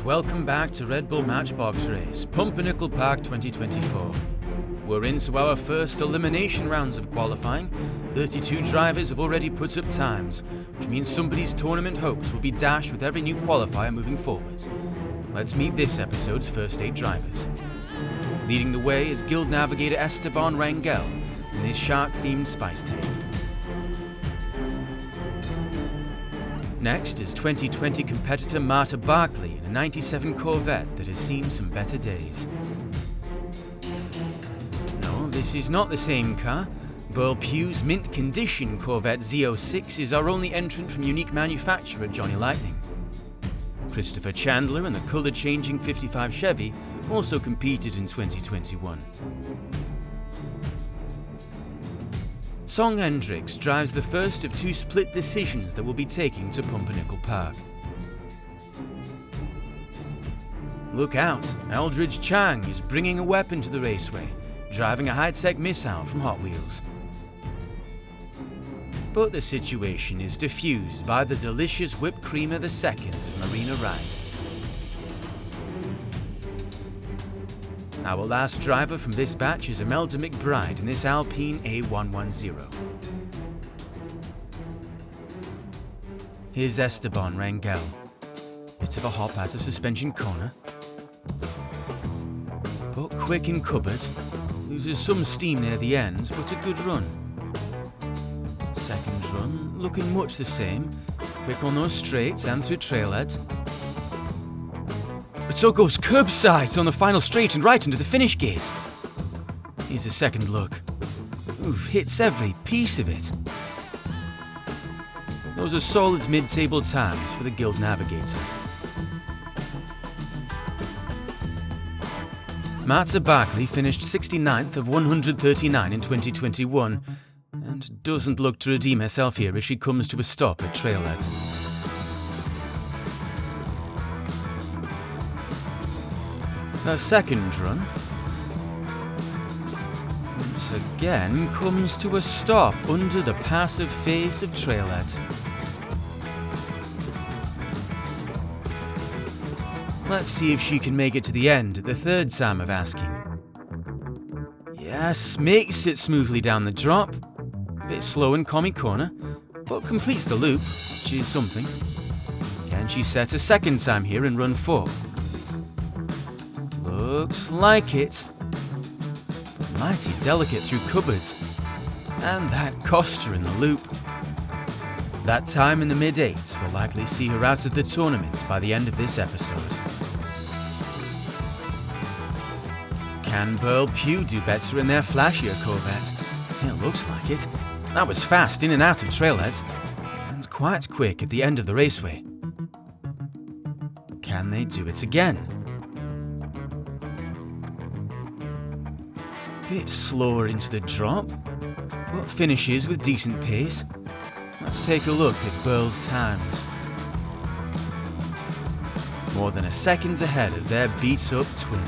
and welcome back to Red Bull Matchbox Race, Pumpernickel Park 2024. We're into our first elimination rounds of qualifying. 32 drivers have already put up times, which means somebody's tournament hopes will be dashed with every new qualifier moving forwards. Let's meet this episode's first 8 drivers. Leading the way is Guild Navigator Esteban Rangel in his shark-themed spice tank. Next is 2020 competitor Marta Barkley in a 97 Corvette that has seen some better days. No, this is not the same car. Bull Pugh's mint condition Corvette Z06 is our only entrant from unique manufacturer Johnny Lightning. Christopher Chandler and the colour-changing 55 Chevy also competed in 2021. Song Hendricks drives the first of 2 split decisions that will be taking to Pumpernickel Park. Look out, Eldridge Chang is bringing a weapon to the raceway, driving a high-tech missile from Hot Wheels. But the situation is diffused by the delicious whipped creamer the second of Marina Wright. Our last driver from this batch is Imelda McBride in this Alpine A110. Here's Esteban Rangel. Bit of a hop out of suspension corner. But quick in cupboard, loses some steam near the end, but a good run. Second run, looking much the same, quick on those straights and through trailhead. But so goes curbside on the final straight and right into the finish gate. Here's a second look. Oof, hits every piece of it. Those are solid mid-table times for the Guild Navigator. Marta Barkley finished 69th of 139 in 2021 and doesn't look to redeem herself here as she comes to a stop at trailhead. Her second run, once again, comes to a stop under the passive face of trailhead. Let's see if she can make it to the end at the third time of asking. Yes, makes it smoothly down the drop. Bit slow in commie corner, but completes the loop, which is something. Can she set a second time here in run 4? Looks like it. But mighty delicate through cupboards. And that cost her in the loop. That time in the mid-8s will likely see her out of the tournament by the end of this episode. Can Bull Pugh do better in their flashier Corvette? It looks like it. That was fast in and out of trailheads, and quite quick at the end of the raceway. Can they do it again? Bit slower into the drop, but finishes with decent pace. Let's take a look at Bull's times. More than a second ahead of their beat-up twin.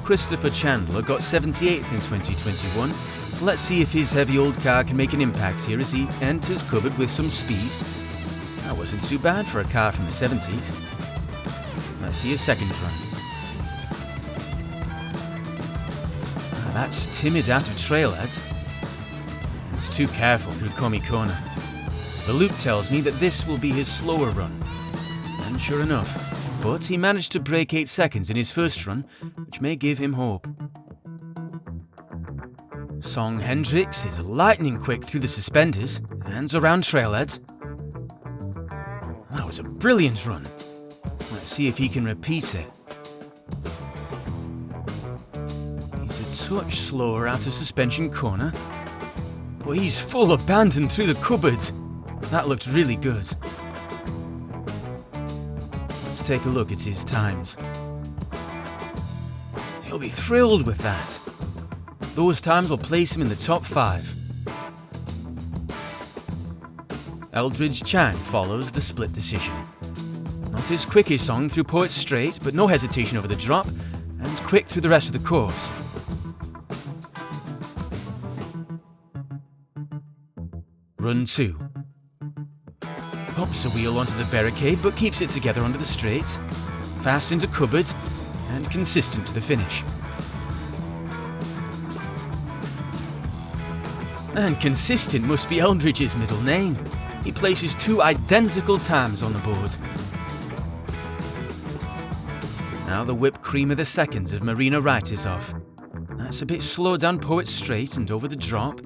Christopher Chandler got 78th in 2021. Let's see if his heavy old car can make an impact here as he enters cupboard with some speed. That wasn't too bad for a car from the 70s. Let's see his second run. That's timid out of trailhead. He's too careful through commie corner. The loop tells me that this will be his slower run. And sure enough, but he managed to break 8 seconds in his first run, which may give him hope. Song Hendricks is lightning quick through the suspenders and around trailhead. That was a brilliant run. Let's see if he can repeat it. He's a touch slower out of suspension corner, but he's full abandon through the cupboard. That looked really good. Let's take a look at his times. He'll be thrilled with that. Those times will place him in the top 5. Eldridge Chang follows the split decision. Not his quickest song through Poet Straight, but no hesitation over the drop, and quick through the rest of the course. Run 2. Hops a wheel onto the barricade but keeps it together under the straight. Fast into cupboard and consistent to the finish. And consistent must be Eldridge's middle name. He places 2 identical times on the board. Now the whipped cream of the seconds of Marina Wright is off. That's a bit slow down Poet Straight and over the drop.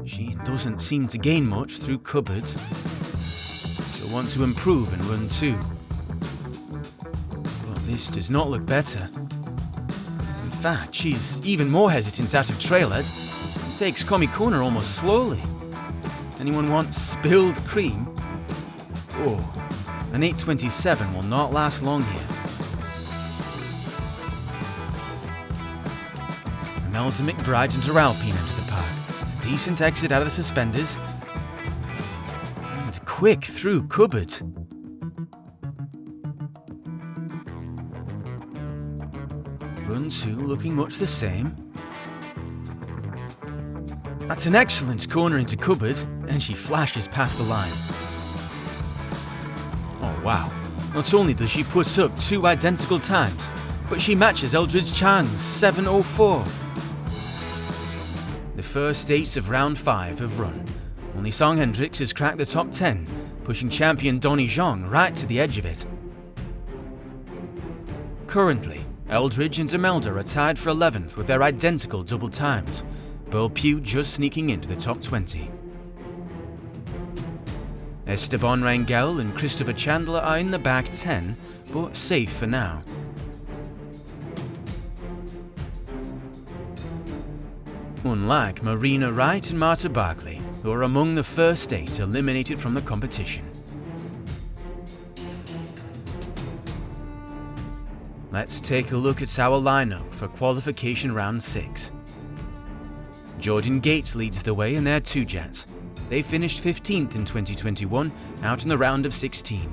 She doesn't seem to gain much through cupboard. She'll want to improve in run 2. But this does not look better. In fact, she's even more hesitant out of trailhead and takes Commie Corner almost slowly. Anyone want spilled cream? Oh, an 8:27 will not last long here. Imelda McBride and her Alpine enter the park. A decent exit out of the suspenders. And quick through cupboard. Run 2 looking much the same. That's an excellent corner into cupboard, and she flashes past the line. Oh wow, not only does she put up 2 identical times, but she matches Eldridge Chang's 7:04. The first 8 of round 5 have run. Only Song Hendricks has cracked the top 10, pushing champion Donnie Zhang right to the edge of it. Currently, Eldridge and Imelda are tied for 11th with their identical double times, Burl Pugh just sneaking into the top 20. Esteban Rangel and Christopher Chandler are in the back 10, but safe for now. Unlike Marina Wright and Marta Barkley, who are among the first 8 eliminated from the competition. Let's take a look at our lineup for qualification round 6. Jordan Gates leads the way in their 2 jets. They finished 15th in 2021, out in the round of 16.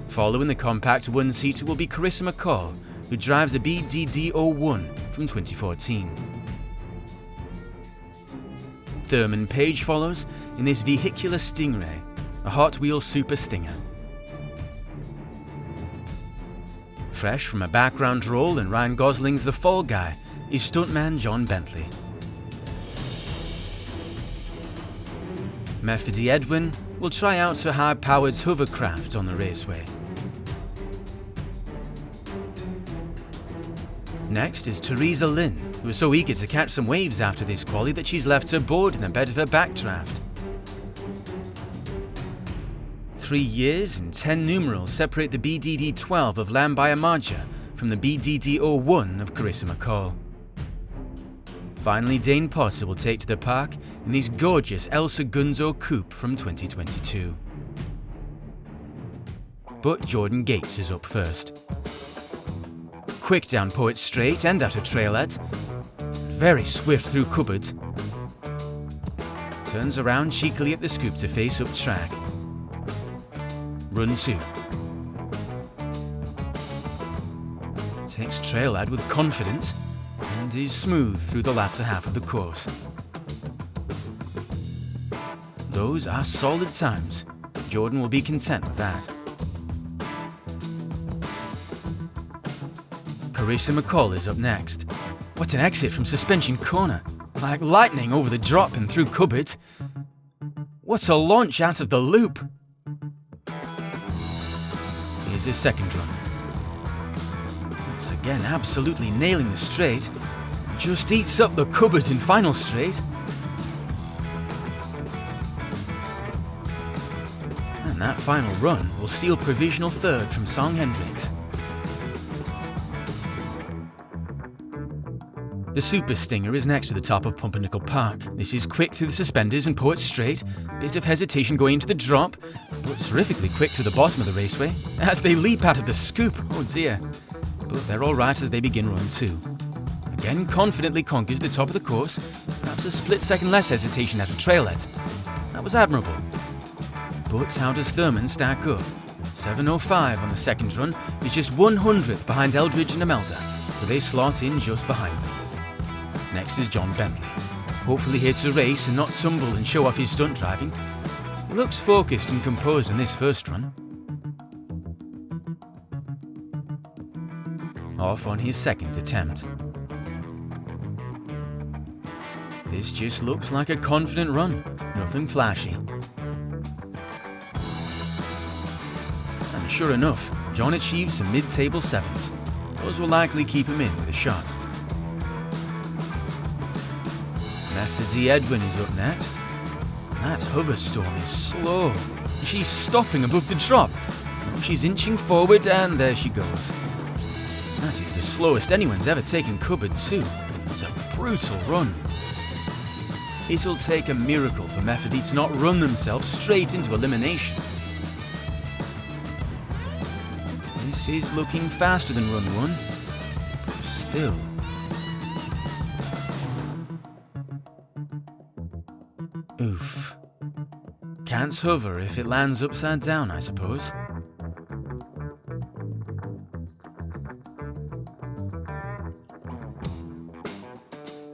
Following the compact 1-seater will be Carissa McCall, who drives a BDD01 from 2014. Thurman Page follows in this vehicular Stingray, a Hot Wheels Super Stinger. Fresh from a background role in Ryan Gosling's The Fall Guy is stuntman John Bentley. Methody Edwin will try out her high-powered hovercraft on the raceway. Next is Teresa Lynn, who is so eager to catch some waves after this quali that she's left her board in the bed of her backdraft. 3 years and 10 numerals separate the BDD12 of Lambaya Marja from the BDD01 of Carissa McCall. Finally, Dane Potter will take to the park in this gorgeous Elsa Gunzo coupe from 2022. But Jordan Gates is up first. Quick down Poet Straight and out of trailhead. Very swift through cupboard. Turns around cheekily at the scoop to face up track. Run 2. Takes trailhead with confidence and is smooth through the latter half of the course. Those are solid times. Jordan will be content with that. Carissa McCall is up next. What an exit from suspension corner. Like lightning over the drop and through cupboard. What a launch out of the loop. Here's his second run. Once again, absolutely nailing the straight. Just eats up the cupboard in final straight. And that final run will seal provisional third from Song Hendricks. The Super Stinger is next to the top of Pumpernickel Park. This is quick through the suspenders and Poet Straight, bit of hesitation going into the drop, but terrifically quick through the bottom of the raceway as they leap out of the scoop, oh dear. But they're alright as they begin run 2. Again confidently conquers the top of the course, perhaps a split second less hesitation out of trailhead. That was admirable. But how does Thurman stack up? 7:05 on the second run is just 100th behind Eldridge and Imelda, so they slot in just behind them. Next is John Bentley, hopefully here to race and not tumble and show off his stunt driving. He looks focused and composed in this first run. Off on his second attempt. This just looks like a confident run, nothing flashy. And sure enough, John achieves some mid-table 7s. Those will likely keep him in with a shot. Methody Edwin is up next. That hoverstorm is slow. She's stopping above the drop. Oh, she's inching forward and there she goes. That is the slowest anyone's ever taken cupboard too. It's a brutal run. It'll take a miracle for Methody to not run themselves straight into elimination. This is looking faster than run 1, but still. Oof. Can't hover if it lands upside down, I suppose.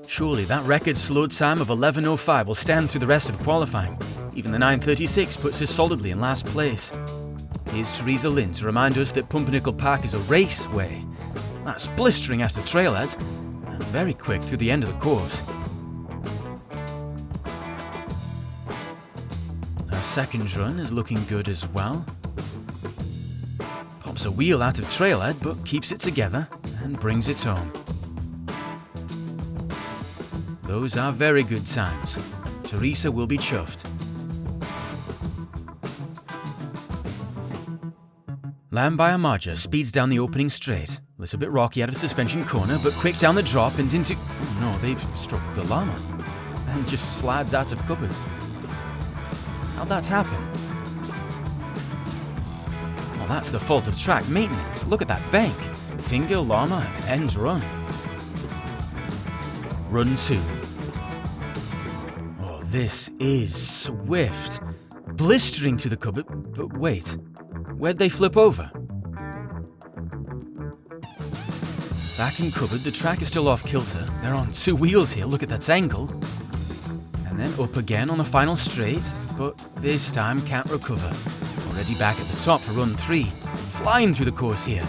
Surely that record slow time of 11:05 will stand through the rest of qualifying. Even the 9:36 puts her solidly in last place. Here's Teresa Lynn to remind us that Pumpernickel Park is a raceway. That's blistering after trailhead, and very quick through the end of the course. Her second run is looking good as well. Pops a wheel out of trailhead but keeps it together and brings it home. Those are very good times. Teresa will be chuffed. Lambaya Marja speeds down the opening straight. A little bit rocky out of suspension corner, but quick down the drop and into... Oh no, they've struck the llama. And just slides out of cupboard. How'd that happen? Well, that's the fault of track maintenance. Look at that bank. Finger, llama, end run. Run 2. Oh, this is swift. Blistering through the cupboard, but wait. Where'd they flip over? Back in cupboard, the track is still off kilter. They're on 2 wheels here, look at that angle. And then up again on the final straight, but this time can't recover. Already back at the top for run 3. Flying through the course here.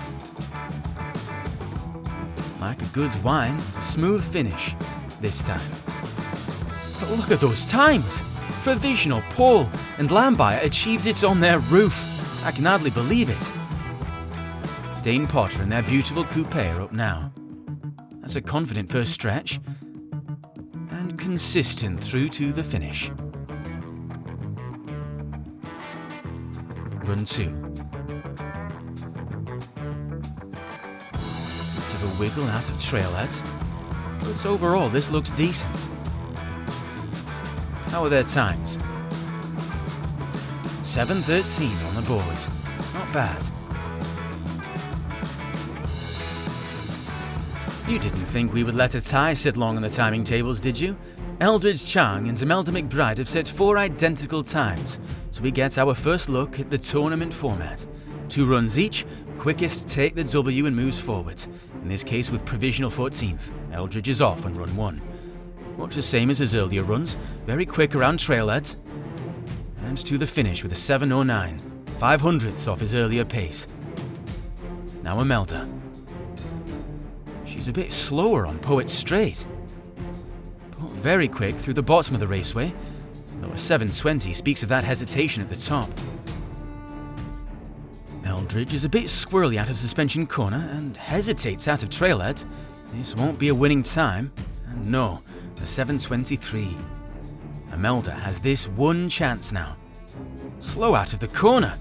Like a good wine, smooth finish this time. But look at those times! Provisional pole, and Lambaya achieved it on their roof. I can hardly believe it. Dane Potter and their beautiful coupe are up now. That's a confident first stretch, and consistent through to the finish. Run 2. Bit of a wiggle out of trailhead, but overall this looks decent. How are their times? 7:13 on the board. Not bad. You didn't think we would let a tie sit long on the timing tables, did you? Eldridge Chang and Imelda McBride have set 4 identical times, so we get our first look at the tournament format. 2 runs each, quickest take the W and moves forward. In this case with provisional 14th. Eldridge is off on run 1. Much the same as his earlier runs, very quick around trailhead. And to the finish with a 7:09, 500ths off his earlier pace. Now Imelda. She's a bit slower on Poet Straight, but very quick through the bottom of the raceway, though a 7:20 speaks of that hesitation at the top. Eldridge is a bit squirrely out of suspension corner and hesitates out of trailhead. This won't be a winning time, and no, a 7:23. Imelda has this one chance now. Slow out of the corner.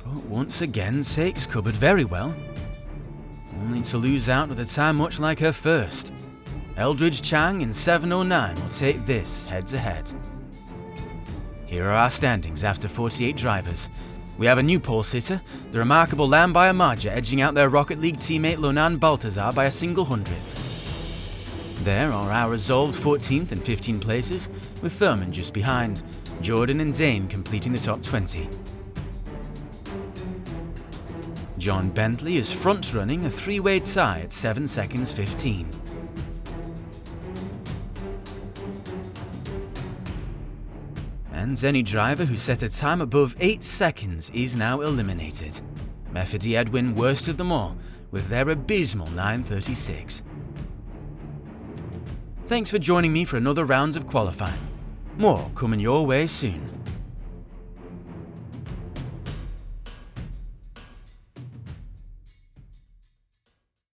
But once again takes cupboard very well. Only to lose out with a time much like her first. Eldridge Chang in 7:09 will take this head to head. Here are our standings after 48 drivers. We have a new pole sitter, the remarkable Lambaya Marja edging out their Rocket League teammate Lonan Baltazar by a single hundredth. There are our resolved 14th and 15th places, with Thurman just behind, Jordan and Dane completing the top 20. John Bentley is front-running a 3-way tie at 7 seconds 15. and any driver who set a time above 8 seconds is now eliminated. Mefford Edwin worst of them all, with their abysmal 9:36. Thanks for joining me for another round of qualifying. More coming your way soon.